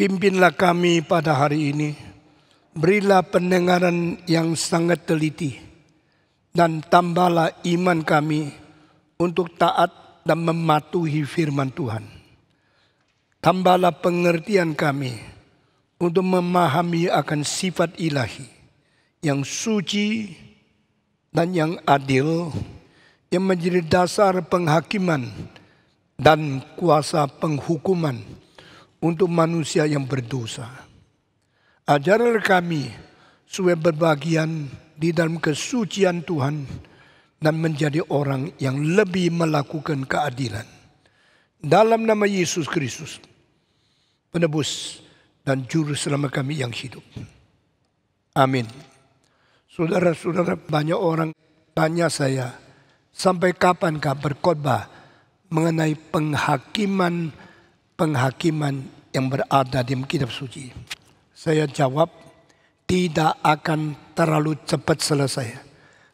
Pimpinlah kami pada hari ini. Berilah pendengaran yang sangat teliti. Dan tambahlah iman kami untuk taat dan mematuhi firman Tuhan. Tambahlah pengertian kami untuk memahami akan sifat ilahi yang suci dan yang adil, yang menjadi dasar penghakiman dan kuasa penghukuman untuk manusia yang berdosa. Ajarlah kami supaya berbagian di dalam kesucian Tuhan dan menjadi orang yang lebih melakukan keadilan. Dalam nama Yesus Kristus, penebus dan juru selamat kami yang hidup. Amin. Saudara-saudara, banyak orang tanya saya, sampai kapankah berkhotbah mengenai penghakiman yang berada di kitab suci? Saya jawab, tidak akan terlalu cepat selesai.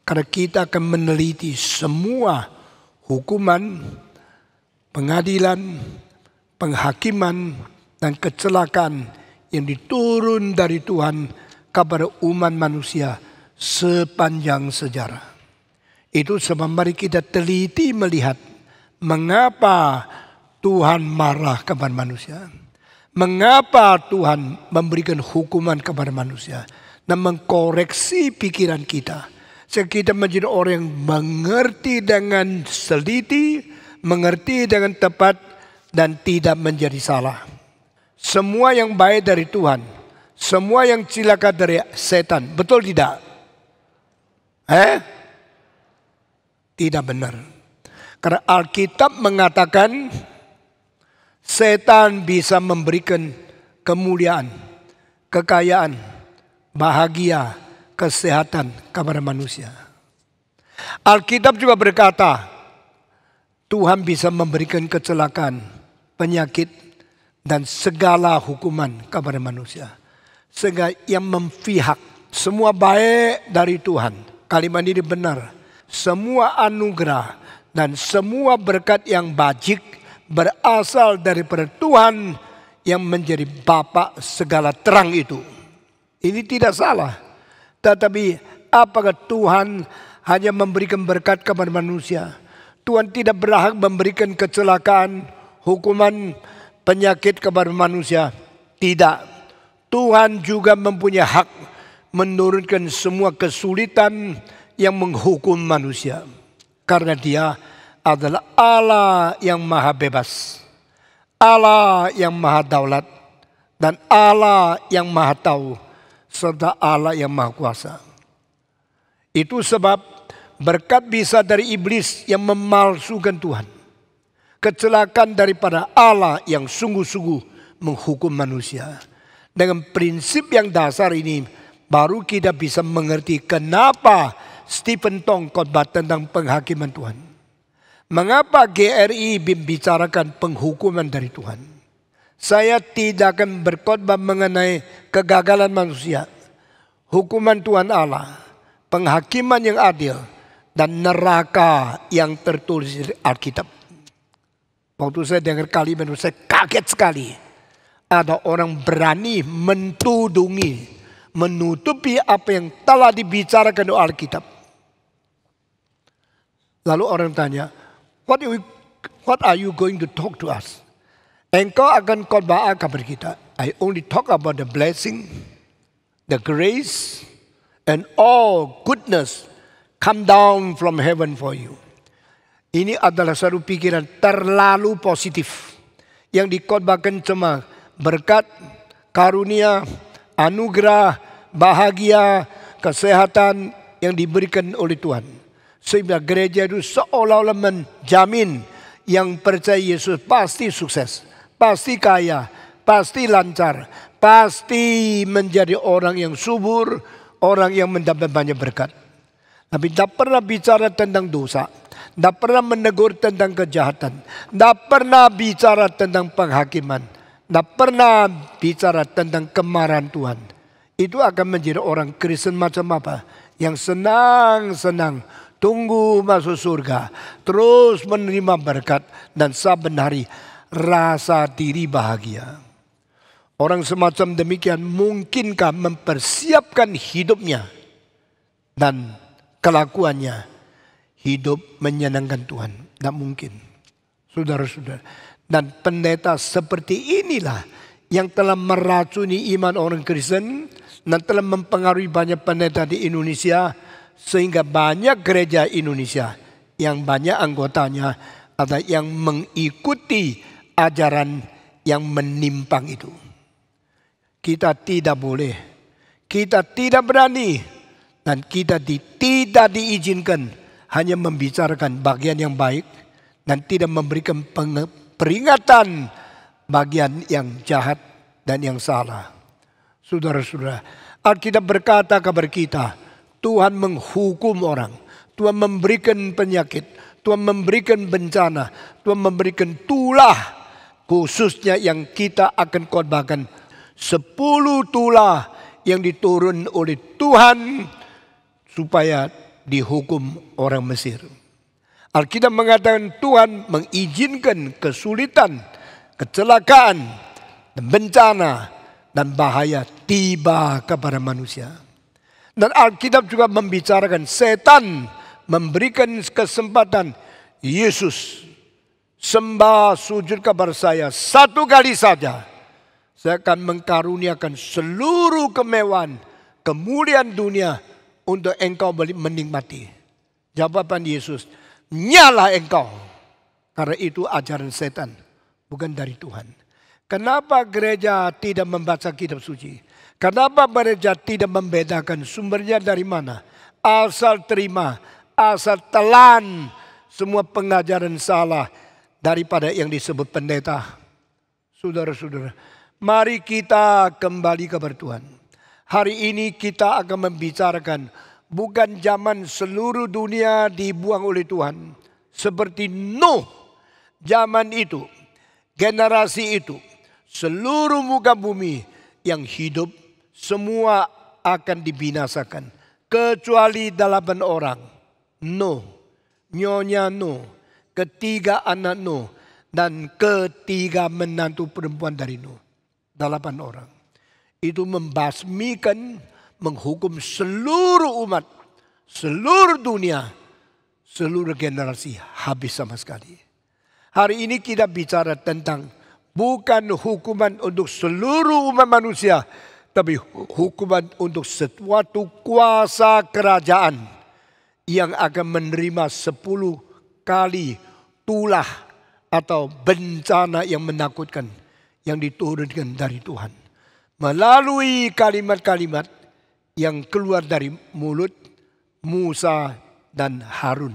Karena kita akan meneliti semua hukuman, pengadilan, penghakiman, dan kecelakaan yang diturun dari Tuhan kepada umat manusia sepanjang sejarah. Itu sebab mari kita teliti melihat mengapa Tuhan marah kepada manusia. Mengapa Tuhan memberikan hukuman kepada manusia. Dan mengkoreksi pikiran kita. Sehingga kita menjadi orang yang mengerti dengan teliti, mengerti dengan tepat, dan tidak menjadi salah. Semua yang baik dari Tuhan, semua yang celaka dari setan. Betul tidak? Tidak benar. Karena Alkitab mengatakan setan bisa memberikan kemuliaan, kekayaan, bahagia, kesehatan kepada manusia. Alkitab juga berkata Tuhan bisa memberikan kecelakaan, penyakit, dan segala hukuman kepada manusia. Sehingga yang memihak semua baik dari Tuhan. Kalimat ini benar. Semua anugerah dan semua berkat yang bajik berasal daripada Tuhan yang menjadi Bapa segala terang itu. Ini tidak salah. Tetapi apakah Tuhan hanya memberikan berkat kepada manusia? Tuhan tidak berhak memberikan kecelakaan, hukuman, penyakit kepada manusia? Tidak. Tuhan juga mempunyai hak menurunkan semua kesulitan yang menghukum manusia. Karena Dia adalah Allah yang maha bebas, Allah yang maha daulat, dan Allah yang maha tahu, serta Allah yang maha kuasa. Itu sebab berkat bisa dari iblis yang memalsukan Tuhan. Kecelakaan daripada Allah yang sungguh-sungguh menghukum manusia. Dengan prinsip yang dasar ini, baru kita bisa mengerti kenapa Stephen Tong khotbah tentang penghakiman Tuhan. Mengapa GRI membicarakan penghukuman dari Tuhan. Saya tidak akan berkhotbah mengenai kegagalan manusia, hukuman Tuhan Allah, penghakiman yang adil, dan neraka yang tertulis di Alkitab. Waktu saya dengar kalimat itu, saya kaget sekali. Ada orang berani mentudungi, menutupi apa yang telah dibicarakan oleh Alkitab. Lalu orang tanya, what are you going to talk to us? Engkau akan khotbah kepada kita. I only talk about the blessing, the grace, and all goodness come down from heaven for you. Ini adalah satu pikiran terlalu positif yang dikhotbahkan cuma berkat, karunia, anugerah, bahagia, kesehatan yang diberikan oleh Tuhan. Sehingga gereja itu seolah-olah menjamin yang percaya Yesus pasti sukses, pasti kaya, pasti lancar, pasti menjadi orang yang subur, orang yang mendapat banyak berkat. Tapi tidak pernah bicara tentang dosa, tidak pernah menegur tentang kejahatan, tidak pernah bicara tentang penghakiman, tidak pernah bicara tentang kemarahan Tuhan. Itu akan menjadi orang Kristen macam apa? Yang senang-senang tunggu masuk surga, terus menerima berkat, dan saben hari rasa diri bahagia. Orang semacam demikian mungkinkah mempersiapkan hidupnya dan kelakuannya hidup menyenangkan Tuhan? Tidak mungkin. Saudara-saudara. Dan pendeta seperti inilah yang telah meracuni iman orang Kristen dan telah mempengaruhi banyak pendeta di Indonesia, sehingga banyak gereja Indonesia yang banyak anggotanya ada yang mengikuti ajaran yang menyimpang itu. Kita tidak boleh, kita tidak berani, dan kita tidak diizinkan hanya membicarakan bagian yang baik dan tidak memberikan peringatan bagian yang jahat dan yang salah. Saudara-saudara, Alkitab berkata kepada kita, Tuhan menghukum orang, Tuhan memberikan penyakit, Tuhan memberikan bencana, Tuhan memberikan tulah, khususnya yang kita akan khotbahkan 10 tulah yang diturun oleh Tuhan supaya dihukum orang Mesir. Alkitab mengatakan Tuhan mengizinkan kesulitan, kecelakaan, dan bencana dan bahaya tiba kepada manusia. Dan Alkitab juga membicarakan setan memberikan kesempatan, Yesus sembah sujud kepada saya 1 kali saja, saya akan mengkaruniakan seluruh kemewahan, kemuliaan dunia untuk engkau menikmati. Jawaban Yesus, nyalah engkau. Karena itu ajaran setan, bukan dari Tuhan. Kenapa gereja tidak membaca kitab suci? Kenapa gereja tidak membedakan sumbernya dari mana? Asal terima, asal telan semua pengajaran salah daripada yang disebut pendeta. Saudara-saudara, mari kita kembali kepada Tuhan. Hari ini kita akan membicarakan bukan zaman seluruh dunia dibuang oleh Tuhan. Seperti Nuh, zaman itu, generasi itu, seluruh muka bumi yang hidup semua akan dibinasakan. Kecuali 8 orang. Nuh, nyonya Nuh, ketiga anak Nuh, dan ketiga menantu perempuan dari Nuh. 8 orang. Itu membasmikan, menghukum seluruh umat, seluruh dunia, seluruh generasi habis sama sekali. Hari ini kita bicara tentang bukan hukuman untuk seluruh umat manusia, tapi hukuman untuk suatu kuasa kerajaan yang akan menerima 10 kali tulah atau bencana yang menakutkan yang diturunkan dari Tuhan melalui kalimat-kalimat yang keluar dari mulut Musa dan Harun.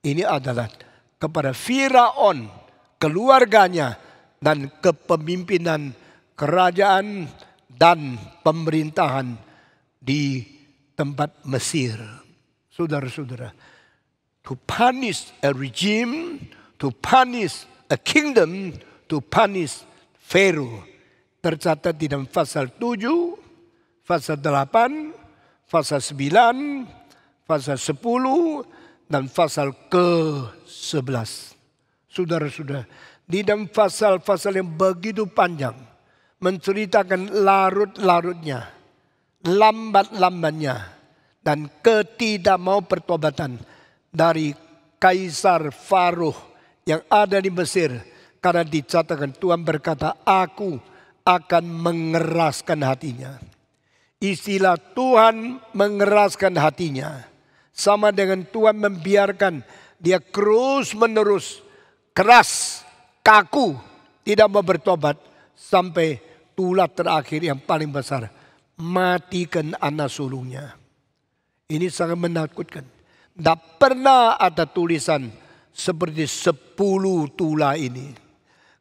Ini adalah kepada Firaun, keluarganya, dan kepemimpinan kerajaan dan pemerintahan di tempat Mesir. Saudara-saudara, to punish a regime, to punish a kingdom, to punish Pharaoh. Tercatat di dalam pasal 7, pasal 8, pasal 9, pasal 10, dan pasal ke-11. Saudara-saudara, di dalam pasal-pasal yang begitu panjang, menceritakan larut-larutnya, lambat-lambatnya, dan ketidakmau pertobatan dari Kaisar Faraoh yang ada di Mesir. Karena dicatatkan Tuhan berkata, aku akan mengeraskan hatinya. Istilah Tuhan mengeraskan hatinya sama dengan Tuhan membiarkan dia terus menerus keras, kaku, tidak mau bertobat sampai tulah terakhir yang paling besar, matikan anak sulungnya. Ini sangat menakutkan. Tidak pernah ada tulisan seperti 10 tulah ini.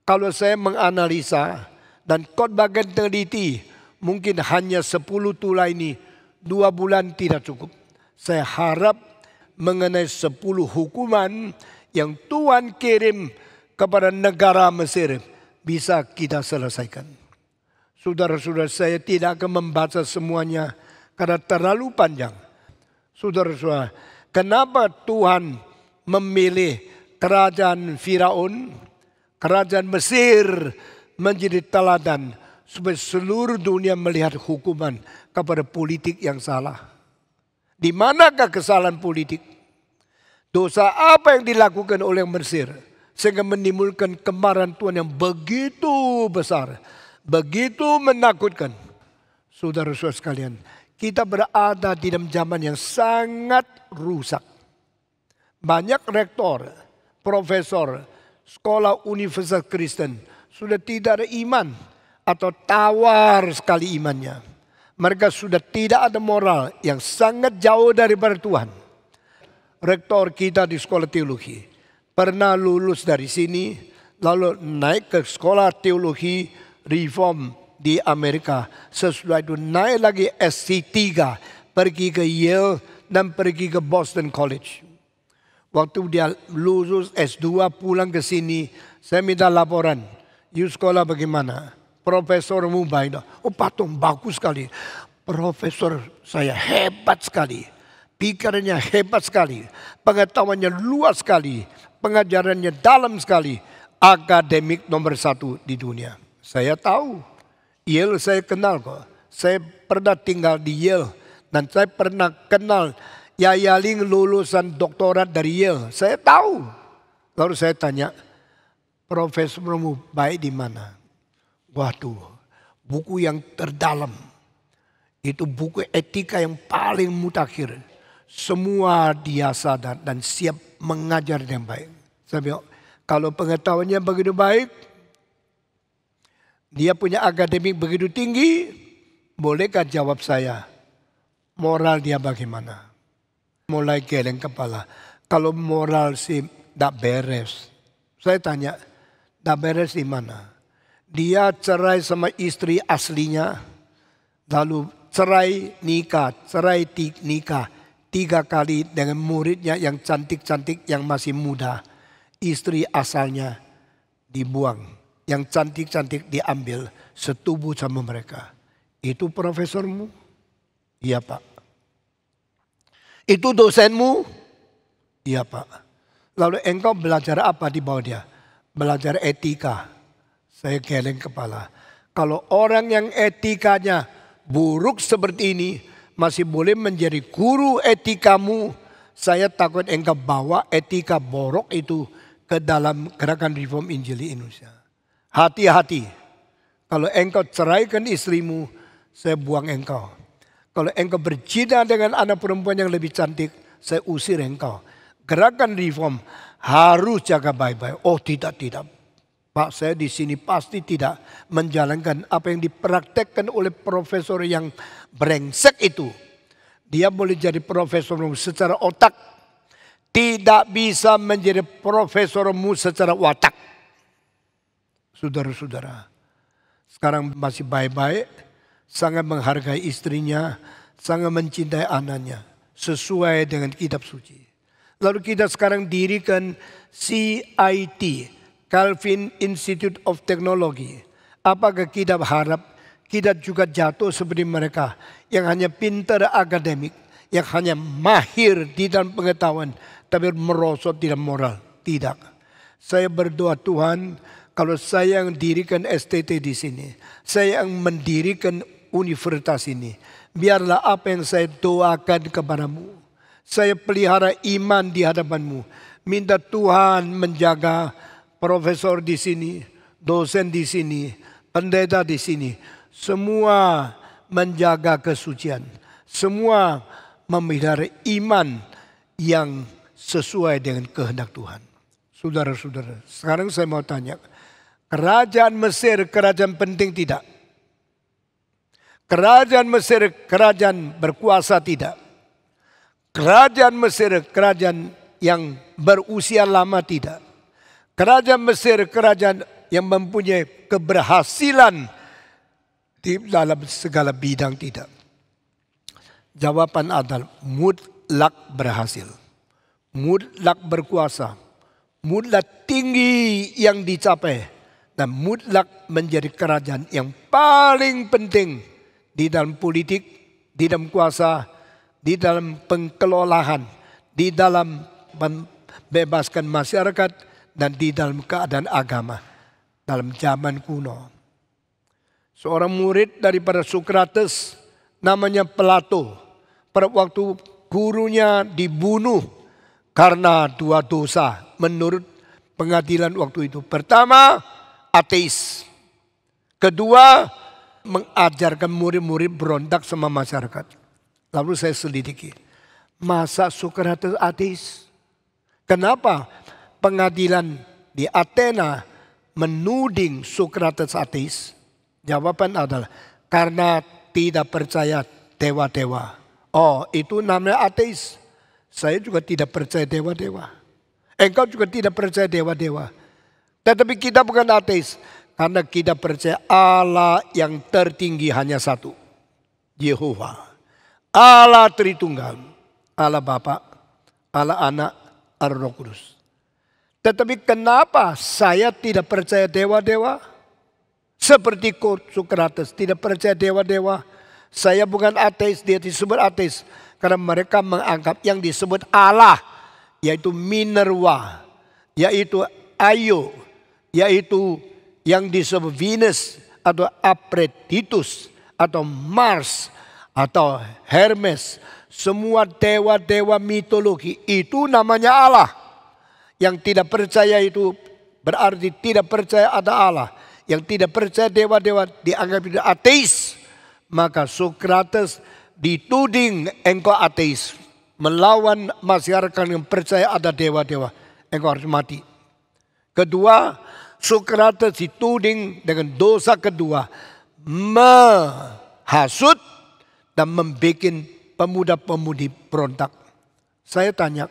Kalau saya menganalisa dan khotbahkan teliti, mungkin hanya 10 tulah ini 2 bulan tidak cukup. Saya harap mengenai 10 hukuman yang Tuhan kirim kepada negara Mesir bisa kita selesaikan. Saudara-saudara, saya tidak akan membaca semuanya karena terlalu panjang. Saudara-saudara, kenapa Tuhan memilih kerajaan Firaun, kerajaan Mesir menjadi teladan supaya seluruh dunia melihat hukuman kepada politik yang salah. Di manakah kesalahan politik? Dosa apa yang dilakukan oleh Mesir sehingga menimbulkan kemarahan Tuhan yang begitu besar, begitu menakutkan? Saudara-saudara sekalian, kita berada di dalam zaman yang sangat rusak. Banyak rektor, profesor, sekolah universitas Kristen sudah tidak ada iman atau tawar sekali imannya. Mereka sudah tidak ada moral yang sangat jauh daripada Tuhan. Rektor kita di sekolah teologi pernah lulus dari sini lalu naik ke sekolah teologi reform di Amerika. Sesudah itu naik lagi SC3, pergi ke Yale dan pergi ke Boston College. Waktu dia lulus S2 pulang ke sini, saya minta laporan. You sekolah bagaimana? Profesormu baik. Oh patung bagus sekali. Profesor saya hebat sekali. Pikirannya hebat sekali. Pengetahuannya luas sekali. Pengajarannya dalam sekali. Akademik nomor 1 di dunia. Saya tahu. Yale saya kenal kok. Saya pernah tinggal di Yale. Dan saya pernah kenal Yaya Ling lulusan doktorat dari Yale. Saya tahu. Lalu saya tanya, profesormu baik di mana? Waduh, buku yang terdalam. Itu buku etika yang paling mutakhir. Semua dia sadar dan siap mengajar dengan baik. Saya bilang, kalau pengetahuannya begitu baik, dia punya akademik begitu tinggi, bolehkah jawab saya, moral dia bagaimana? Mulai geleng kepala. Kalau moral sih tidak beres. Saya tanya, tidak beres di mana? Dia cerai sama istri aslinya, lalu cerai nikah 3 kali dengan muridnya yang cantik-cantik yang masih muda. Istri asalnya dibuang, yang cantik-cantik diambil, setubuh sama mereka. Itu profesormu? Iya Pak. Itu dosenmu? Iya Pak. Lalu engkau belajar apa di bawah dia? Belajar etika. Saya geleng kepala. Kalau orang yang etikanya buruk seperti ini masih boleh menjadi guru etikamu, saya takut engkau bawa etika borok itu ke dalam gerakan reform Injili Indonesia. Hati-hati. Kalau engkau ceraikan istrimu, saya buang engkau. Kalau engkau berzina dengan anak perempuan yang lebih cantik, saya usir engkau. Gerakan reform harus jaga baik-baik. Oh tidak. Pak, saya di sini pasti tidak menjalankan apa yang dipraktekkan oleh profesor yang brengsek itu. Dia boleh jadi profesormu secara otak. Tidak bisa menjadi profesormu secara watak. Saudara-saudara, sekarang masih baik-baik. Sangat menghargai istrinya, sangat mencintai anaknya. Sesuai dengan kitab suci. Lalu kita sekarang dirikan CIT, Calvin Institute of Technology. Apakah kita harap kita juga jatuh seperti mereka yang hanya pintar akademik, yang hanya mahir di dalam pengetahuan, tapi merosot di dalam moral? Tidak. Saya berdoa Tuhan, kalau saya yang dirikan STT di sini, saya yang mendirikan universitas ini, biarlah apa yang saya doakan kepadamu, saya pelihara iman di hadapanmu. Minta Tuhan menjaga profesor di sini, dosen di sini, pendeta di sini, semua menjaga kesucian, semua memelihara iman yang sesuai dengan kehendak Tuhan. Saudara-saudara, sekarang saya mau tanya, kerajaan Mesir kerajaan penting tidak? Kerajaan Mesir kerajaan berkuasa tidak? Kerajaan Mesir kerajaan yang berusia lama tidak? Kerajaan Mesir kerajaan yang mempunyai keberhasilan di dalam segala bidang tidak? Jawaban adalah mutlak berhasil. Mutlak berkuasa. Mutlak tinggi yang dicapai. Dan mutlak menjadi kerajaan yang paling penting di dalam politik, di dalam kuasa, di dalam pengelolaan, di dalam membebaskan masyarakat, dan di dalam keadaan agama dalam zaman kuno. Seorang murid daripada Sokrates namanya Plato. Pada waktu gurunya dibunuh karena 2 dosa menurut pengadilan waktu itu. Pertama, ateis. Kedua, mengajarkan murid-murid berontak sama masyarakat. Lalu saya selidiki. Masa Sokrates ateis? Kenapa pengadilan di Athena menuding Sokrates ateis? Jawaban adalah karena tidak percaya dewa-dewa. Oh, itu namanya ateis. Saya juga tidak percaya dewa-dewa. Engkau juga tidak percaya dewa-dewa. Tetapi kita bukan ateis. Karena kita percaya Allah yang tertinggi hanya satu. Yehova. Allah Tritunggal. Allah Bapa, Allah Anak, Allah Roh Kudus. Tetapi kenapa saya tidak percaya dewa-dewa? Seperti Sokrates tidak percaya dewa-dewa. Saya bukan ateis, dia disebut ateis. Karena mereka menganggap yang disebut Allah, yaitu Minerva, yaitu Ayo, yaitu yang disebut Venus atau Aphrodite atau Mars atau Hermes. Semua dewa-dewa mitologi itu namanya Allah. Yang tidak percaya itu berarti tidak percaya ada Allah. Yang tidak percaya dewa-dewa dianggap itu ateis. Maka Sokrates dituding engkau ateis. Melawan masyarakat yang percaya ada dewa-dewa. Engkau harus mati. Kedua, Sokrates dituding dengan dosa kedua. Menghasut dan membuat pemuda-pemudi berontak. Saya tanya,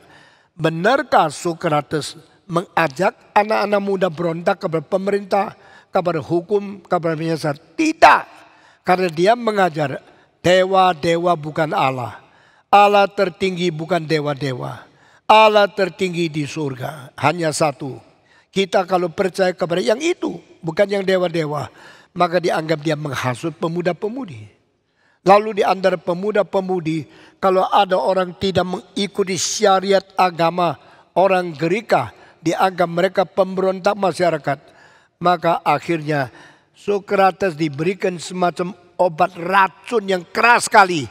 benarkah Sokrates mengajak anak-anak muda berontak kepada pemerintah, kepada hukum, kepada penyiasat? Tidak. Karena dia mengajar dewa-dewa bukan Allah. Allah tertinggi bukan dewa-dewa. Allah tertinggi di surga. Hanya satu. Kita kalau percaya kepada yang itu, bukan yang dewa-dewa, maka dianggap dia menghasut pemuda-pemudi. Lalu di antara pemuda-pemudi, kalau ada orang tidak mengikuti syariat agama orang Gerika, dianggap mereka pemberontak masyarakat. Maka akhirnya Sokrates diberikan semacam obat racun yang keras sekali,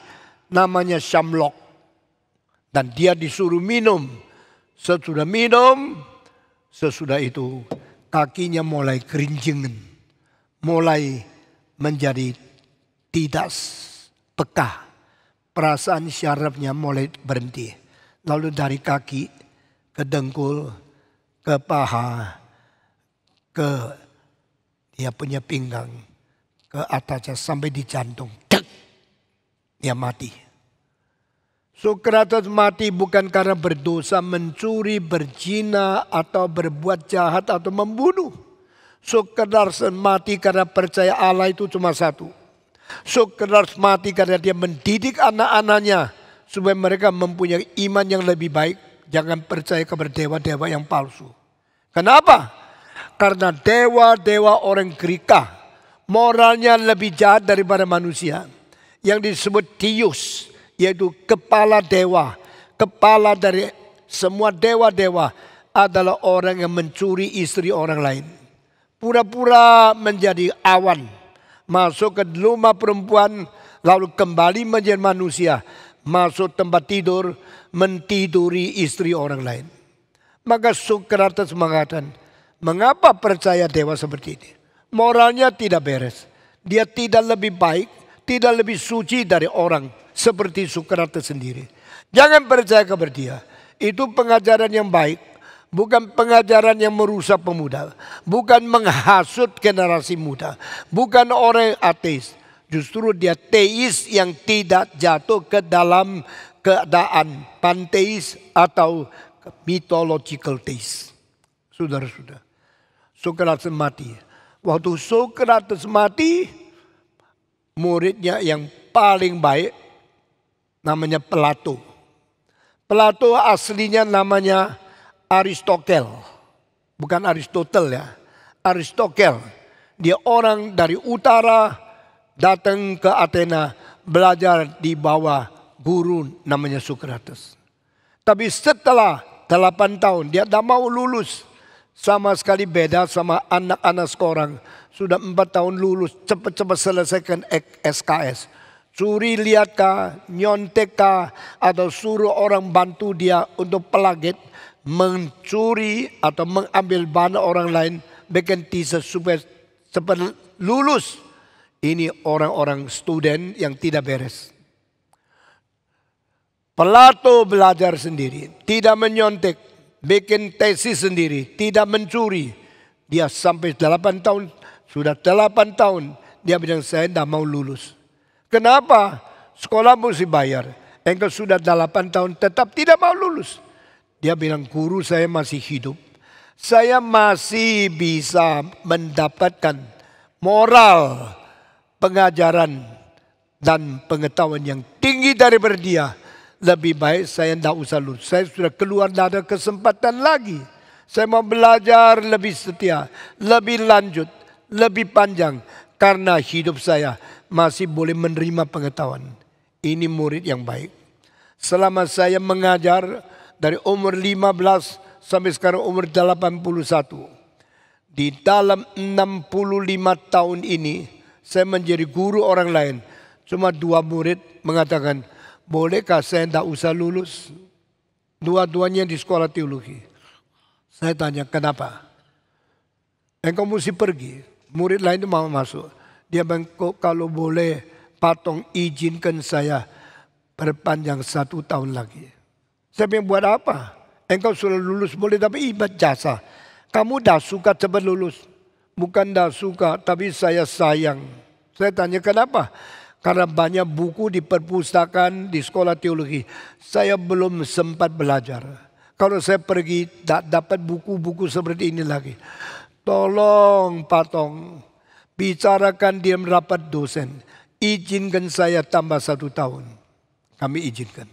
namanya Shamlock. Dan dia disuruh minum. Sesudah minum, sesudah itu kakinya mulai kerinjingan, mulai menjadi tidak peka. Perasaan syarafnya mulai berhenti. Lalu dari kaki ke dengkul, ke paha, ke dia punya pinggang, ke atasnya sampai di jantung. Dia mati. Sokrates mati bukan karena berdosa, mencuri, berzina, atau berbuat jahat, atau membunuh. Sokrates mati karena percaya Allah itu cuma satu. Sokrates mati karena dia mendidik anak-anaknya supaya mereka mempunyai iman yang lebih baik. Jangan percaya kepada dewa-dewa yang palsu. Kenapa? Karena dewa-dewa orang Greka moralnya lebih jahat daripada manusia. Yang disebut Tius, yaitu kepala dewa. Kepala dari semua dewa-dewa adalah orang yang mencuri istri orang lain. Pura-pura menjadi awan. Masuk ke rumah perempuan, lalu kembali menjadi manusia. Masuk tempat tidur, mentiduri istri orang lain. Maka Sokrates mengatakan, mengapa percaya dewa seperti ini? Moralnya tidak beres. Dia tidak lebih baik, tidak lebih suci dari orang seperti Sokrates sendiri. Jangan percaya kepada dia. Itu pengajaran yang baik, bukan pengajaran yang merusak pemuda, bukan menghasut generasi muda, bukan orang ateis. Justru dia teis yang tidak jatuh ke dalam keadaan panteis atau mythological teis. Saudara-saudara, Sokrates mati. Waktu Sokrates mati, muridnya yang paling baik namanya Plato. Plato aslinya namanya Aristokel. Bukan Aristotle ya. Aristokel. Dia orang dari utara datang ke Athena belajar di bawah guru namanya Sokrates. Tapi setelah 8 tahun dia tidak mau lulus. Sama sekali beda sama anak-anak sekarang. sudah 4 tahun lulus, cepat-cepat selesaikan SKS. Curi lihat kah, nyontek kah, atau suruh orang bantu dia untuk pelagit, mencuri atau mengambil barang orang lain, bikin teaser supaya cepat lulus. Ini orang-orang student yang tidak beres. Plato belajar sendiri, tidak menyontek, bikin tesis sendiri, tidak mencuri. Dia sampai 8 tahun, sudah 8 tahun, dia bilang saya tidak mau lulus. Kenapa? Sekolah mesti bayar. Engkau sudah 8 tahun tetap tidak mau lulus. Dia bilang guru saya masih hidup. Saya masih bisa mendapatkan moral, pengajaran dan pengetahuan yang tinggi daripada dia. Lebih baik saya tidak usah lulus. Saya sudah keluar, tidak ada kesempatan lagi. Saya mau belajar lebih setia, lebih lanjut, lebih panjang. Karena hidup saya masih boleh menerima pengetahuan. Ini murid yang baik. Selama saya mengajar dari umur 15 sampai sekarang umur 81. Di dalam 65 tahun ini saya menjadi guru orang lain. Cuma 2 murid mengatakan, bolehkah saya tidak usah lulus? Dua-duanya di sekolah teologi. Saya tanya, kenapa? Engkau mesti pergi. Murid lain itu mau masuk. Dia bilang, kalau boleh Patong izinkan saya perpanjang 1 tahun lagi. Saya bilang, buat apa? Engkau sudah lulus boleh tapi ibadah jasa. Kamu dah suka cepat lulus. Bukan dah suka tapi saya sayang. Saya tanya kenapa? Karena banyak buku di perpustakaan di sekolah teologi. Saya belum sempat belajar. Kalau saya pergi tak dapat buku-buku seperti ini lagi. Tolong Patong, bicarakan dia rapat dosen. Izinkan saya tambah 1 tahun. Kami izinkan.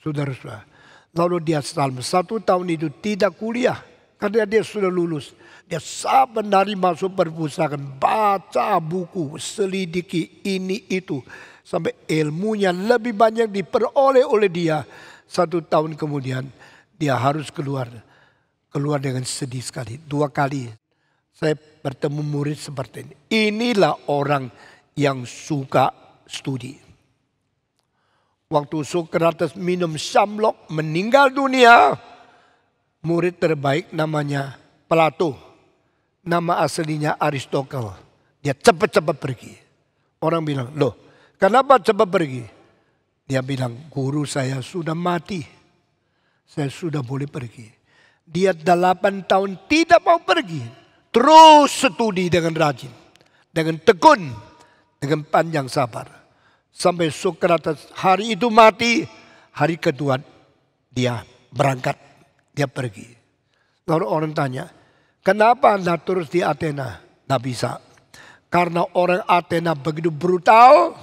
Saudara-saudara. Lalu dia selama 1 tahun itu tidak kuliah. Karena dia sudah lulus. Dia saban hari masuk perpustakaan. Baca buku. Selidiki ini itu. Sampai ilmunya lebih banyak diperoleh oleh dia. 1 tahun kemudian dia harus keluar. Keluar dengan sedih sekali. 2 kali saya bertemu murid seperti ini. Inilah orang yang suka studi. Waktu Sokrates minum samlok meninggal dunia. Murid terbaik namanya Plato. Nama aslinya Aristoteles. Dia cepat-cepat pergi. Orang bilang, loh kenapa cepat pergi? Dia bilang, guru saya sudah mati. Saya sudah boleh pergi. Dia 8 tahun tidak mau pergi. Terus studi dengan rajin. Dengan tekun. Dengan panjang sabar. Sampai Sokrates hari itu mati. Hari kedua dia berangkat. Dia pergi. Lalu orang tanya, kenapa Anda terus di Athena? Tidak bisa. Karena orang Athena begitu brutal.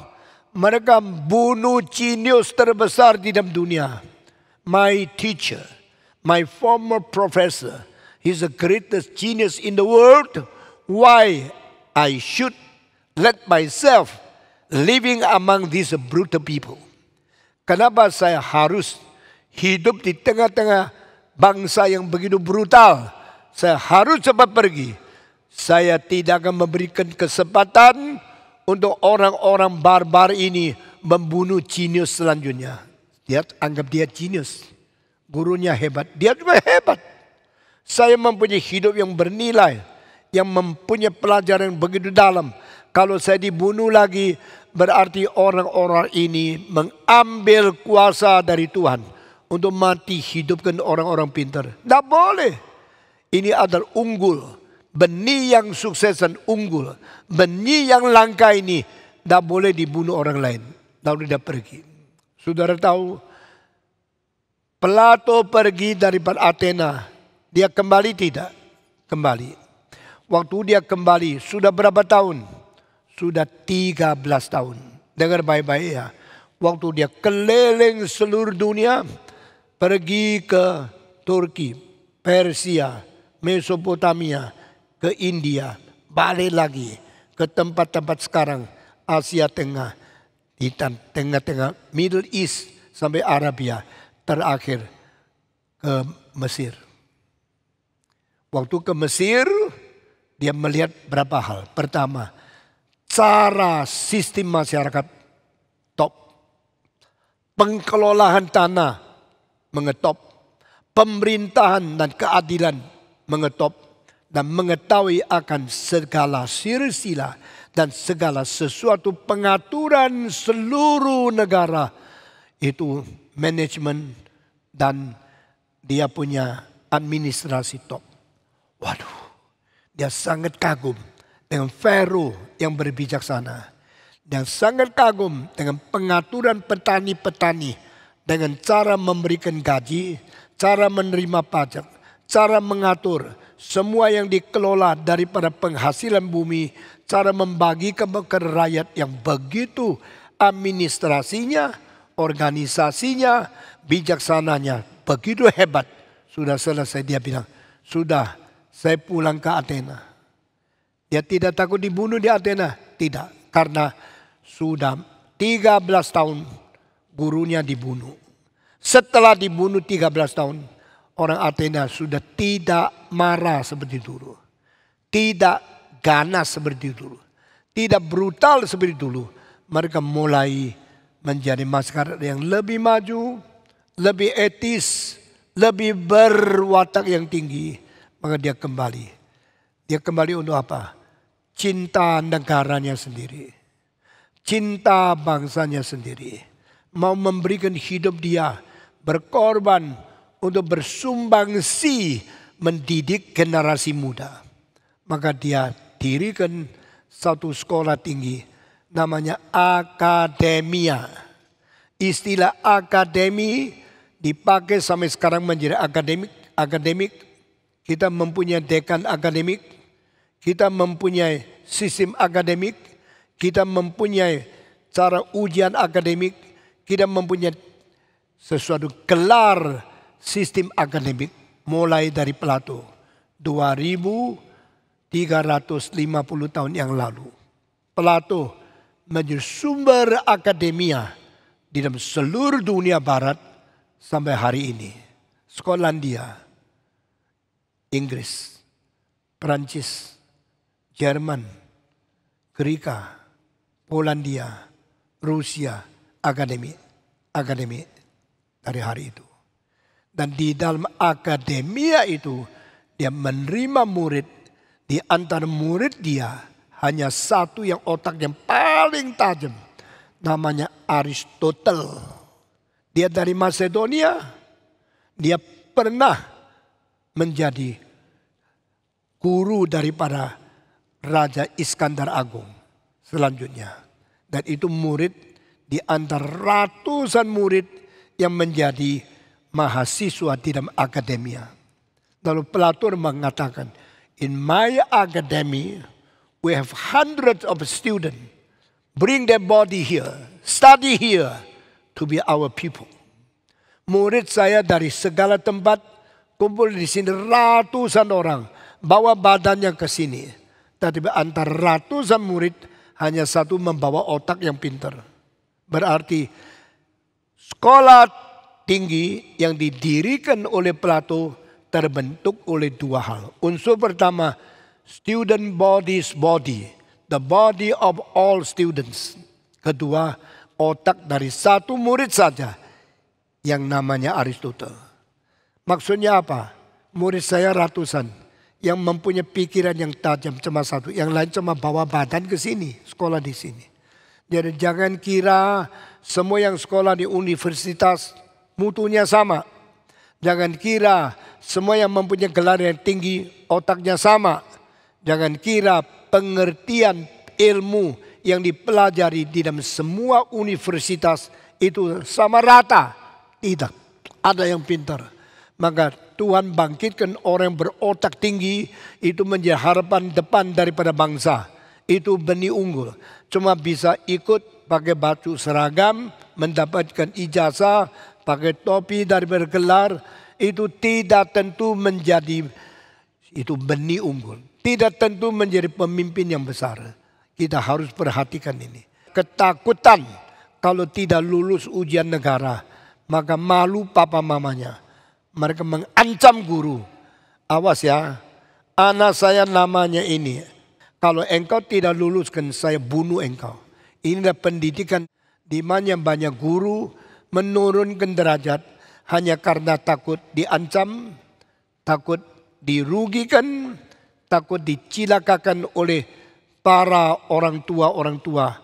Mereka bunuh jenius terbesar di dalam dunia. My teacher, my former professor, he's the greatest genius in the world. Why I should let myself living among these brutal people? Kenapa saya harus hidup di tengah-tengah bangsa yang begitu brutal? Saya harus cepat pergi. Saya tidak akan memberikan kesempatan untuk orang-orang barbar ini membunuh jenius selanjutnya. Dia anggap dia jenius. Gurunya hebat. Dia juga hebat. Saya mempunyai hidup yang bernilai. Yang mempunyai pelajaran yang begitu dalam. Kalau saya dibunuh lagi, berarti orang-orang ini mengambil kuasa dari Tuhan. Untuk mati hidupkan orang-orang pintar. Tidak boleh. Ini adalah unggul. Benih yang sukses dan unggul. Benih yang langka ini tidak boleh dibunuh orang lain. Lalu dia pergi. Saudara tahu, Plato pergi dari Athena. Dia kembali tidak? Kembali. Waktu dia kembali, sudah berapa tahun? Sudah 13 tahun. Dengar baik-baik ya. Waktu dia keliling seluruh dunia, pergi ke Turki, Persia, Mesopotamia, ke India, balik lagi ke tempat-tempat sekarang Asia Tengah, di tengah-tengah Middle East sampai Arabia, terakhir ke Mesir. Waktu ke Mesir, Dia melihat berapa hal. Pertama, cara sistem masyarakat top. Pengelolaan tanah mengetop. Pemerintahan dan keadilan mengetop. Dan mengetahui akan segala silsilah dan segala sesuatu pengaturan seluruh negara. Itu manajemen dan dia punya administrasi top. Waduh, dia sangat kagum dengan Fero yang berbijaksana. Dan sangat kagum dengan pengaturan petani-petani. Dengan cara memberikan gaji, cara menerima pajak, cara mengatur semua yang dikelola daripada penghasilan bumi. Cara membagi ke rakyat yang begitu administrasinya, organisasinya, bijaksananya. Begitu hebat. Sudah selesai dia bilang, sudah saya pulang ke Athena. Dia tidak takut dibunuh di Athena. Tidak, karena sudah 13 tahun gurunya dibunuh. Setelah dibunuh 13 tahun, orang Athena sudah tidak marah seperti dulu. Tidak ganas seperti dulu. Tidak brutal seperti dulu. Mereka mulai menjadi masyarakat yang lebih maju, lebih etis, lebih berwatak yang tinggi. Maka dia kembali. Dia kembali untuk apa? Cinta negaranya sendiri. Cinta bangsanya sendiri. Mau memberikan hidup dia. Berkorban untuk bersumbangsi mendidik generasi muda. Maka dia dirikan satu sekolah tinggi. Namanya akademia. Istilah akademi dipakai sampai sekarang menjadi akademik. Kita mempunyai dekan akademik. Kita mempunyai sistem akademik. Kita mempunyai cara ujian akademik. Kita mempunyai sesuatu gelar sistem akademik. Mulai dari Plato. 2350 tahun yang lalu. Plato menjadi sumber akademia di dalam seluruh dunia barat sampai hari ini. Skotlandia, Inggris, Perancis, Jerman, Greka, Polandia, Rusia, akademi dari hari itu. Dan di dalam akademia itu dia menerima murid. Di antara murid dia hanya satu yang otak yang paling tajam. Namanya Aristotle. Dia dari Macedonia. Dia pernah menjadi guru daripada Raja Iskandar Agung selanjutnya. Dan itu murid di antara ratusan murid yang menjadi mahasiswa di dalam akademia. Lalu Plato mengatakan, in my academy we have hundreds of students. Bring their body here, study here to be our people. Murid saya dari segala tempat kumpul di sini ratusan orang. Bawa badannya ke sini. Tapi antara ratusan murid hanya satu membawa otak yang pintar. Berarti sekolah tinggi yang didirikan oleh Plato terbentuk oleh dua hal. Unsur pertama, student body's body. The body of all students. Kedua, otak dari satu murid saja yang namanya Aristotle. Maksudnya apa? Murid saya ratusan yang mempunyai pikiran yang tajam cuma satu. Yang lain cuma bawa badan ke sini, sekolah di sini. Jadi jangan kira semua yang sekolah di universitas mutunya sama. Jangan kira semua yang mempunyai gelar yang tinggi otaknya sama. Jangan kira pengertian ilmu yang dipelajari di dalam semua universitas itu sama rata. Tidak, ada yang pintar. Maka Tuhan bangkitkan orang yang berotak tinggi itu menjadi harapan depan daripada bangsa. Itu benih unggul. Cuma bisa ikut pakai baju seragam, mendapatkan ijazah, pakai topi daripada gelar. Itu tidak tentu menjadi itu benih unggul. Tidak tentu menjadi pemimpin yang besar. Kita harus perhatikan ini. Ketakutan kalau tidak lulus ujian negara. Maka malu papa mamanya. Mereka mengancam guru. Awas ya. anak saya namanya ini. Kalau engkau tidak luluskan, saya bunuh engkau. Inilah pendidikan di mana banyak guru menurunkan derajat hanya karena takut diancam, takut dirugikan, takut dicilakakan oleh para orang tua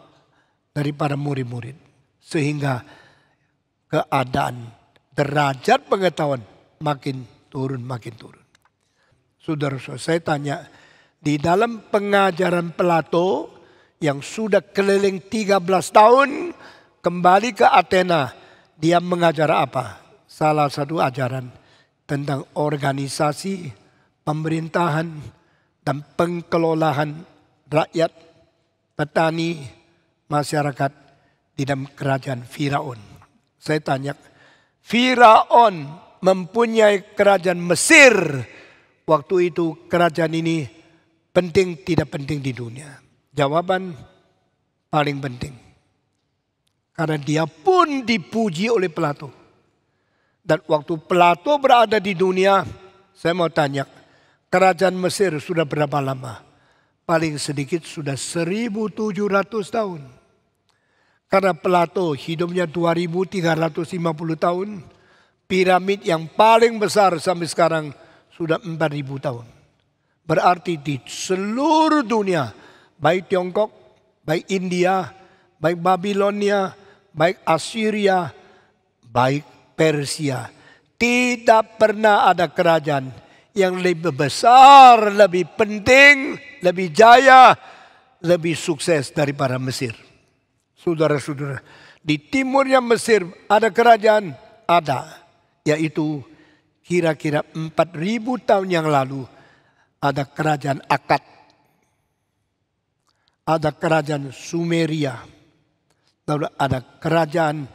daripada murid-murid. Sehingga keadaan derajat pengetahuan makin turun. Saudara-saudara, saya tanya, di dalam pengajaran Plato yang sudah keliling 13 tahun kembali ke Athena, dia mengajar apa? Salah satu ajaran tentang organisasi, pemerintahan, dan pengelolaan rakyat, petani, masyarakat di dalam kerajaan Firaun. Saya tanya, Firaun mempunyai kerajaan Mesir. Waktu itu kerajaan ini penting tidak penting di dunia? Jawaban paling penting. Karena dia pun dipuji oleh Plato. Dan waktu Plato berada di dunia, saya mau tanya, kerajaan Mesir sudah berapa lama? Paling sedikit sudah 1700 tahun. Karena Plato hidupnya 2350 tahun, piramid yang paling besar sampai sekarang sudah 4000 tahun. Berarti di seluruh dunia, baik Tiongkok, baik India, baik Babilonia, baik Assyria, baik Persia, tidak pernah ada kerajaan yang lebih besar, lebih penting, lebih jaya, lebih sukses daripada Mesir. Saudara-saudara, di timurnya Mesir ada kerajaan, yaitu kira-kira 4000 tahun yang lalu ada kerajaan Akkad, ada kerajaan Sumeria, lalu ada kerajaan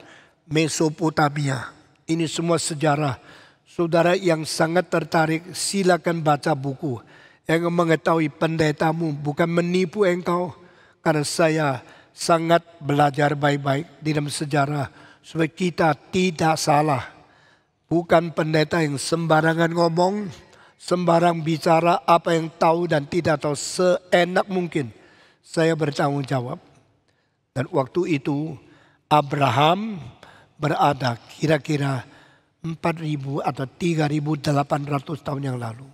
Mesopotamia. Ini semua sejarah. Saudara yang sangat tertarik, silakan baca buku. Yang mengetahui pendetamu bukan menipu engkau, karena saya sangat belajar baik-baik di dalam sejarah supaya kita tidak salah. Bukan pendeta yang sembarangan ngomong, sembarang bicara apa yang tahu dan tidak tahu seenak mungkin. Saya bertanggung jawab. Dan waktu itu Abraham berada kira-kira 4000 atau 3800 tahun yang lalu.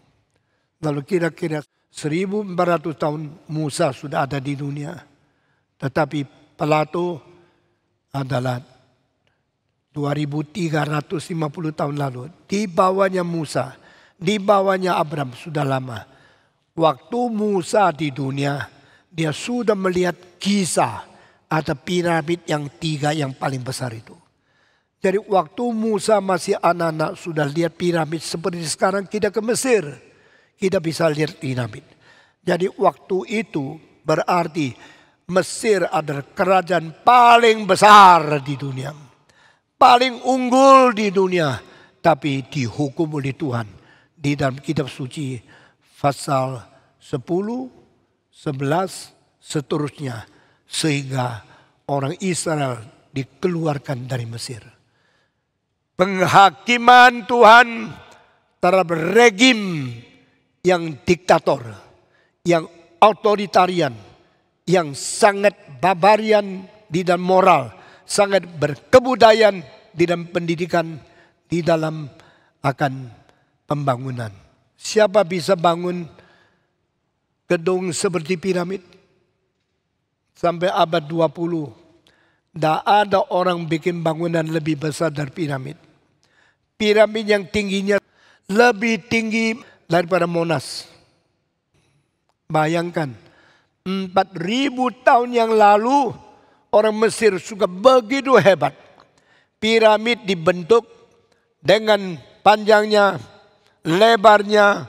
Lalu kira-kira 1400 tahun Musa sudah ada di dunia. Tetapi Plato adalah 2350 tahun lalu. Di bawahnya Musa, di bawahnya Abraham sudah lama. Waktu Musa di dunia, dia sudah melihat kisah ada piramid yang 3 yang paling besar itu. Jadi waktu Musa masih anak-anak sudah lihat piramid seperti sekarang kita ke Mesir. Kita bisa lihat piramid. Jadi waktu itu berarti Mesir adalah kerajaan paling besar di dunia. Paling unggul di dunia. Tapi dihukum oleh Tuhan. Di dalam kitab suci pasal 10, 11, seterusnya. Sehingga orang Israel dikeluarkan dari Mesir. Penghakiman Tuhan terhadap regim yang diktator, yang otoritarian, yang sangat barbarian di dalam moral, sangat berkebudayaan di dalam pendidikan, di dalam akan pembangunan. Siapa bisa bangun gedung seperti piramid? Sampai abad 20. Tidak ada orang bikin bangunan lebih besar dari piramid. Piramid yang tingginya lebih tinggi daripada Monas. Bayangkan, 4000 tahun yang lalu orang Mesir sudah begitu hebat. Piramid dibentuk dengan panjangnya, lebarnya,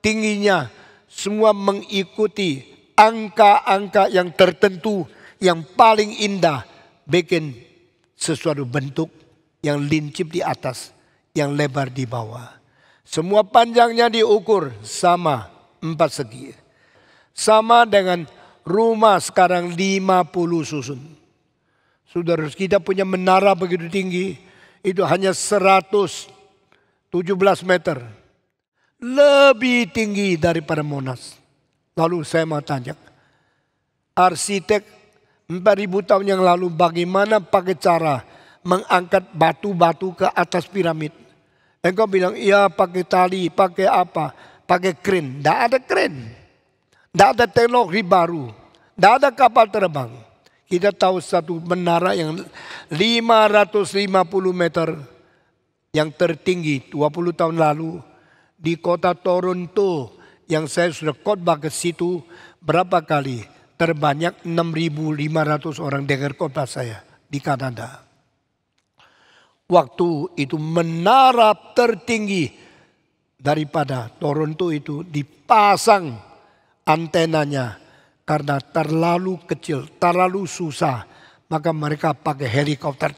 tingginya. Semua mengikuti angka-angka yang tertentu yang paling indah. Bikin sesuatu bentuk yang lincip di atas, yang lebar di bawah. Semua panjangnya diukur sama 4 segi. Sama dengan rumah sekarang 50 susun. Saudara, kita punya menara begitu tinggi, itu hanya 117 meter. lebih tinggi daripada Monas. Lalu saya mau tanya, arsitek 4000 tahun yang lalu bagaimana pakai cara mengangkat batu-batu ke atas piramid? Engkau bilang, iya pakai tali, pakai apa? Pakai kren. Tidak ada kren. Tidak ada teknologi baru. Tidak ada kapal terbang. Kita tahu satu menara yang 550 meter yang tertinggi 20 tahun lalu di kota Toronto yang saya sudah khotbah ke situ berapa kali. Terbanyak 6.500 orang dengar khotbah saya di Kanada. Waktu itu menara tertinggi daripada Toronto itu dipasang antenanya karena terlalu kecil, terlalu susah. Maka mereka pakai helikopter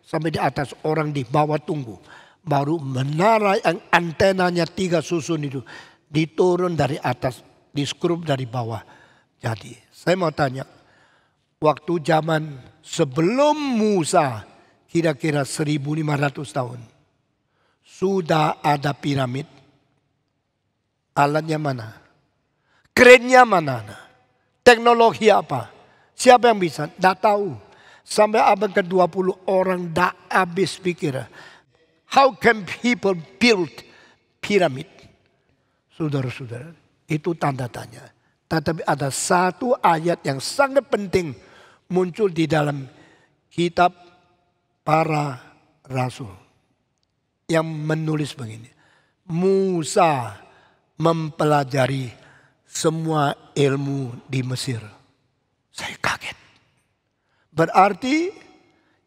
sampai di atas, orang di bawah tunggu. Baru menara yang antenanya 3 susun itu diturun dari atas, diskrup dari bawah. Jadi saya mau tanya, waktu zaman sebelum Musa, kira-kira 1500 tahun, sudah ada piramid. Alatnya mana? Kerennya mana? Teknologi apa? Siapa yang bisa? Tidak tahu. Sampai abad ke-20 orang tidak habis pikir. How can people build pyramid? Saudara-saudara, itu tanda tanya. Tetapi ada satu ayat yang sangat penting muncul di dalam kitab para rasul yang menulis begini. Musa mempelajari semua ilmu di Mesir. Saya kaget. Berarti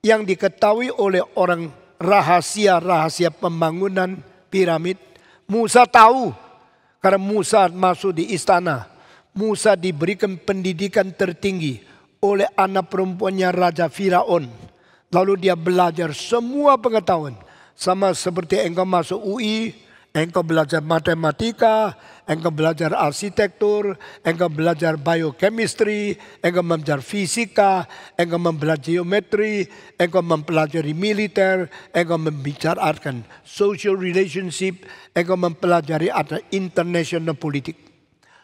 yang diketahui oleh orang rahasia-rahasia pembangunan piramid, Musa tahu. Karena Musa masuk di istana. Musa diberikan pendidikan tertinggi oleh anak perempuannya Raja Firaun. Lalu dia belajar semua pengetahuan. Sama seperti engkau masuk UI, engkau belajar matematika, engkau belajar arsitektur, engkau belajar biochemistry, engkau belajar fisika, engkau mempelajari geometri, engkau mempelajari militer, engkau membicarakan social relationship, engkau mempelajari ada international politik.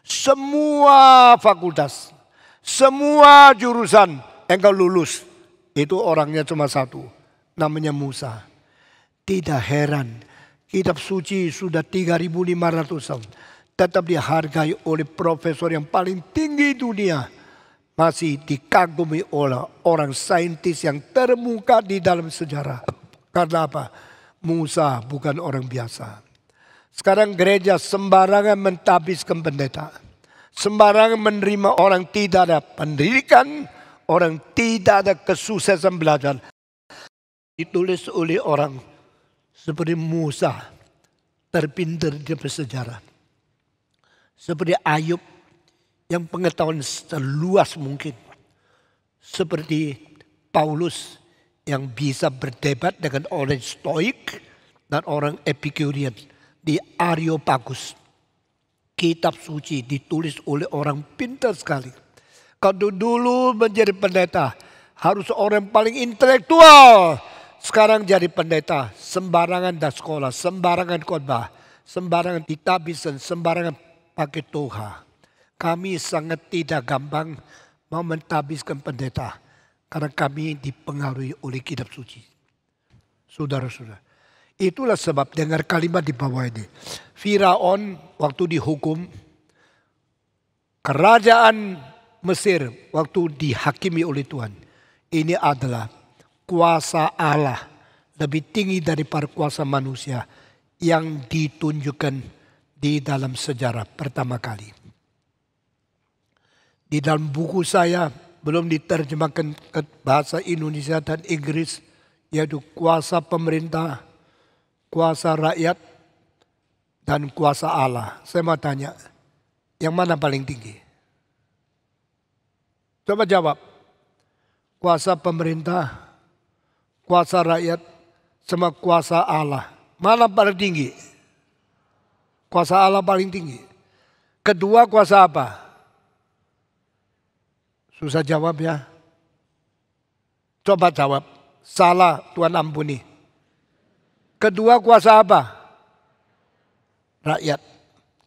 Semua fakultas, semua jurusan engkau lulus. Itu orangnya cuma satu, namanya Musa. Tidak heran, kitab suci sudah 3.500 tahun. Tetap dihargai oleh profesor yang paling tinggi dunia. Masih dikagumi oleh orang saintis yang termuka di dalam sejarah. Karena apa? Musa bukan orang biasa. Sekarang gereja sembarangan mentabiskan pendeta. Sembarangan menerima orang tidak ada pendidikan. Orang tidak ada kesuksesan belajar. Ditulis oleh orang seperti Musa. Terpintar di bersejarah. Seperti Ayub yang pengetahuan seluas mungkin. Seperti Paulus yang bisa berdebat dengan orang Stoik dan orang Epicurian di Areopagus. Kitab suci ditulis oleh orang pintar sekali. Kalau dulu menjadi pendeta harus orang paling intelektual. Sekarang jadi pendeta sembarangan dah sekolah, sembarangan khotbah, sembarangan ditabiskan, sembarangan pakai toha. Kami sangat tidak gampang mau mentabiskan pendeta. Karena kami dipengaruhi oleh kitab suci. Saudara-saudara. Itulah sebab dengar kalimat di bawah ini. Firaun waktu dihukum. Kerajaan Mesir waktu dihakimi oleh Tuhan. Ini adalah kuasa Allah. Lebih tinggi daripada kuasa manusia. Yang ditunjukkan di dalam sejarah pertama kali. Di dalam buku saya belum diterjemahkan ke bahasa Indonesia dan Inggris. Yaitu kuasa pemerintah, kuasa rakyat, dan kuasa Allah. Saya mau tanya, yang mana paling tinggi? Coba jawab. Kuasa pemerintah, kuasa rakyat, sama kuasa Allah. Mana paling tinggi? Kuasa Allah paling tinggi. Kedua kuasa apa? Susah jawab ya. Coba jawab. Salah, Tuhan ampuni. Kedua kuasa apa? rakyat.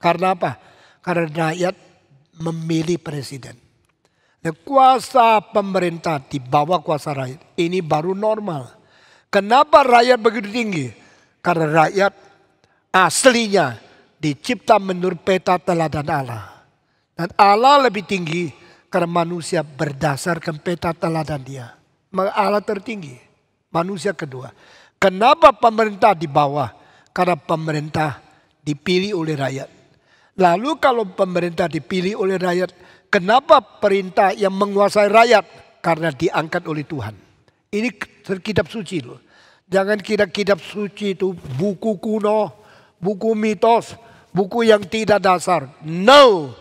Karena apa? Karena rakyat memilih presiden. Dan kuasa pemerintah di bawah kuasa rakyat. Ini baru normal. Kenapa rakyat begitu tinggi? Karena rakyat aslinya dicipta menurut peta teladan Allah. Dan Allah lebih tinggi karena manusia berdasarkan peta teladan dia. Maka Allah tertinggi, manusia kedua. Kenapa pemerintah di bawah? Karena pemerintah dipilih oleh rakyat. Lalu kalau pemerintah dipilih oleh rakyat, kenapa perintah yang menguasai rakyat? Karena diangkat oleh Tuhan. Ini kitab suci loh. Jangan kira kitab suci itu buku kuno, buku mitos, buku yang tidak dasar. No,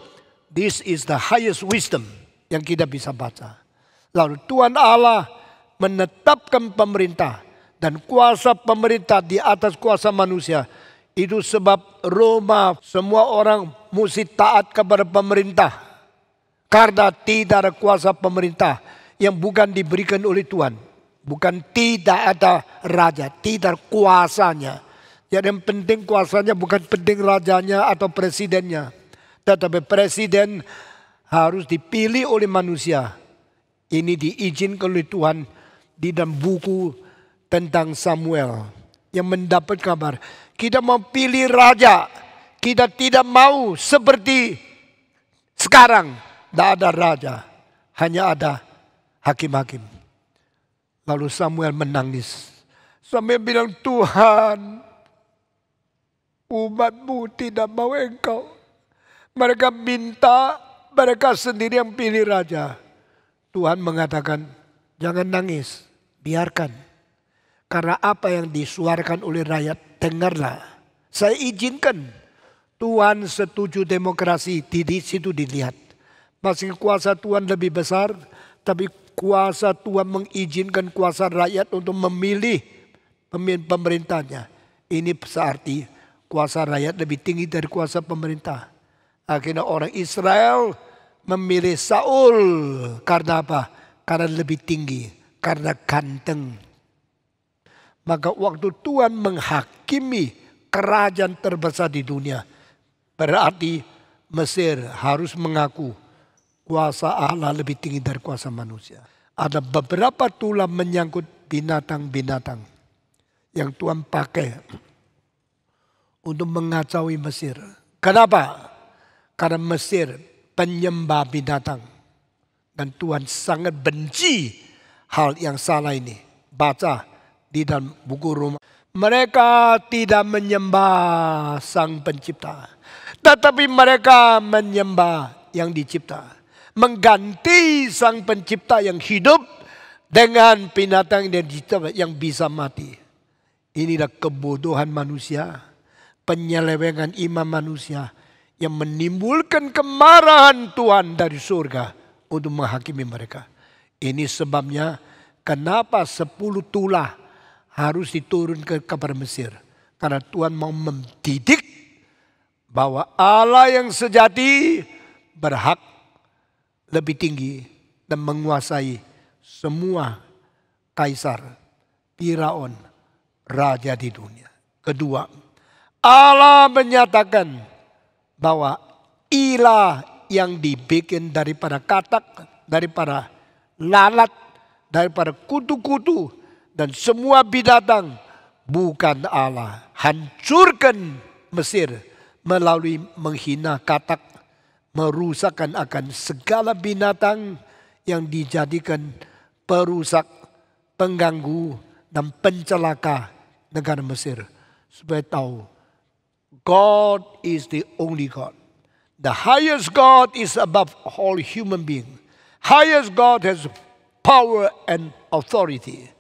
this is the highest wisdom yang kita bisa baca. Lalu Tuhan Allah menetapkan pemerintah dan kuasa pemerintah di atas kuasa manusia. Itu sebab Roma semua orang mesti taat kepada pemerintah. Karena tidak ada kuasa pemerintah yang bukan diberikan oleh Tuhan. Bukan tidak ada raja, tidak kuasanya. Jadi yang penting kuasanya bukan penting rajanya atau presidennya. Tetapi presiden harus dipilih oleh manusia. Ini diizinkan oleh Tuhan di dalam buku tentang Samuel. Yang mendapat kabar. Kita mau pilih raja. Kita tidak mau seperti sekarang. Tidak ada raja. Hanya ada hakim-hakim. Lalu Samuel menangis. Samuel bilang, Tuhan, umatmu tidak mau engkau. Mereka minta, mereka sendiri yang pilih raja. Tuhan mengatakan, jangan nangis, biarkan. Karena apa yang disuarakan oleh rakyat, dengarlah. Saya izinkan. Tuhan setuju demokrasi, di situ dilihat. Masih kuasa Tuhan lebih besar, tapi kuasa Tuhan mengizinkan kuasa rakyat untuk memilih pemimpin pemerintahnya. Ini berarti kuasa rakyat lebih tinggi dari kuasa pemerintah. Akhirnya orang Israel memilih Saul. Karena apa? Karena lebih tinggi. Karena ganteng. Maka waktu Tuhan menghakimi kerajaan terbesar di dunia. Berarti Mesir harus mengaku kuasa Allah lebih tinggi dari kuasa manusia. Ada beberapa tulah menyangkut binatang-binatang yang Tuhan pakai untuk mengacaui Mesir. Kenapa? Karena Mesir penyembah binatang. Dan Tuhan sangat benci hal yang salah ini. Baca di dalam buku Roma. Mereka tidak menyembah Sang Pencipta. Tetapi mereka menyembah yang dicipta. Mengganti Sang Pencipta yang hidup dengan binatang yang bisa mati. Inilah kebodohan manusia, penyelewengan iman manusia yang menimbulkan kemarahan Tuhan dari surga untuk menghakimi mereka. Ini sebabnya kenapa 10 tulah harus diturunkan kepada Mesir. Karena Tuhan mau mendidik bahwa Allah yang sejati berhak lebih tinggi dan menguasai semua kaisar, Firaun, raja di dunia. Kedua, Allah menyatakan bahwa ilah yang dibikin daripada katak, daripada lalat, daripada kutu-kutu dan semua binatang bukan Allah. Hancurkan Mesir melalui menghina katak, merusakkan akan segala binatang yang dijadikan perusak, pengganggu, dan pencelaka negara Mesir. Supaya tahu, God is the only God. The highest God is above all human beings. Highest God has power and authority.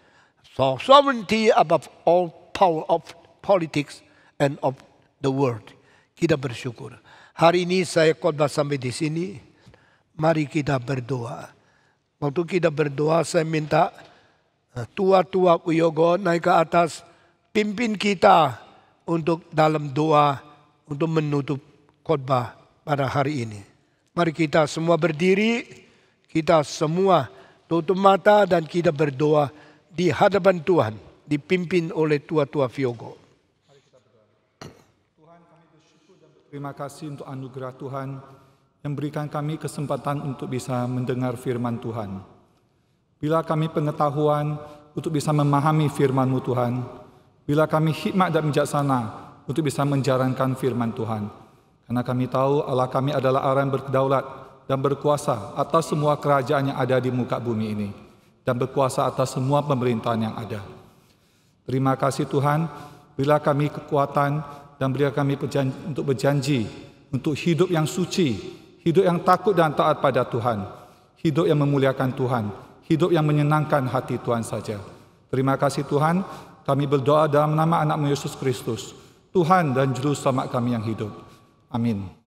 So sovereignty above all power of politics and of the world. Kita bersyukur. Hari ini saya khotbah sampai di sini. Mari kita berdoa. Waktu kita berdoa saya minta tua-tua Wiyogo naik ke atas. Pimpin kita untuk dalam doa untuk menutup khotbah pada hari ini. Mari kita semua berdiri. Kita semua tutup mata dan kita berdoa di hadapan Tuhan. Dipimpin oleh tua-tua Wiyogo. Terima kasih untuk anugerah Tuhan yang berikan kami kesempatan untuk bisa mendengar firman Tuhan. Bila kami pengetahuan untuk bisa memahami firman-Mu Tuhan, bila kami hikmat dan bijaksana untuk bisa menjalankan firman Tuhan. Karena kami tahu Allah kami adalah Allah yang berdaulat dan berkuasa atas semua kerajaan yang ada di muka bumi ini, dan berkuasa atas semua pemerintahan yang ada. Terima kasih Tuhan, bila kami kekuatan dan beri kami untuk berjanji untuk hidup yang suci, hidup yang takut dan taat pada Tuhan, hidup yang memuliakan Tuhan, hidup yang menyenangkan hati Tuhan saja. Terima kasih Tuhan, kami berdoa dalam nama anak-Mu Yesus Kristus, Tuhan dan Juru Selamat kami yang hidup. Amin.